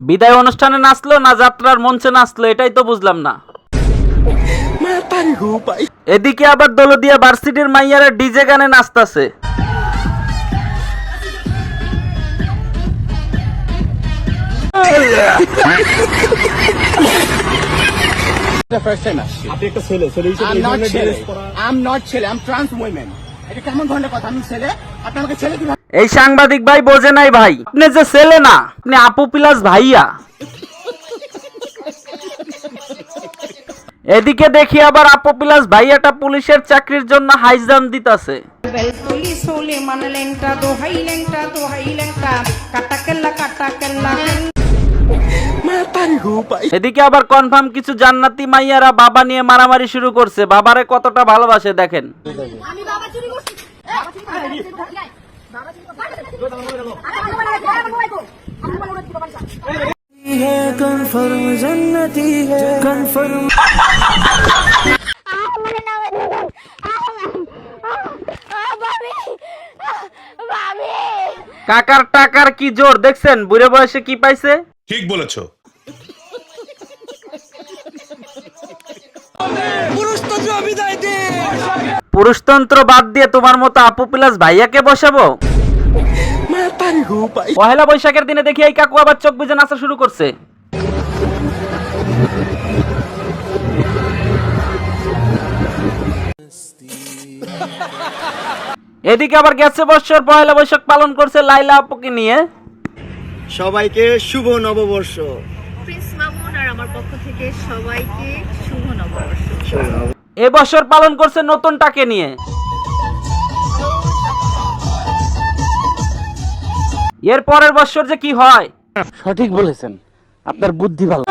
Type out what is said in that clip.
বিদায় অনুষ্ঠানে নাচলো না যাত্রার মঞ্চে নাচলো, এটাই তো বুঝলাম না। এদিকে আবার দৌলতদিয়া ভার্সিটির মাইয়ারা ডিজে গানে নাচতাছে। এই সাংবাদিক ভাই বোঝে নাই ভাই, আপনি যে ছেলে না, আপনি আপু প্লাস ভাইয়া। এদিকে দেখি আবার আপু প্লাস ভাইয়াটা পুলিশের চাকরির জন্য হাইজাম দিতাছে। এদিকে আবার কনফার্ম কিছু জান্নাতি মাইয়ারা বাবা নিয়ে মারামারি শুরু করছে। বাবারে কতটা ভালোবাসে দেখেন। কাকার টাকার কি জোর দেখছেন, বুড়ে বয়সে কি পাইছে। ঠিক বলেছো। পুরুষতন্ত্র বাদ দিয়ে তোমার মতো আপু প্লাস ভাইয়াকে বসাবো। পহেলা বৈশাখের দিনে দেখি এই কাকু আবার চোখ বুজে নাচা শুরু করছে। এদিকে আবার গেছে বছর পহেলা বৈশাখ পালন করছে লাইলা আপুকে নিয়ে। সবাইকে শুভ নববর্ষ। প্রিন্স মামুন আর আমার পক্ষ থেকে সবাইকে শুভ নববর্ষ। এবছর পালন করছে নতুনটাকে নিয়ে। এর পরের বছর যে কি হয়। সঠিক বলেছেন, আপনার বুদ্ধি ভালো।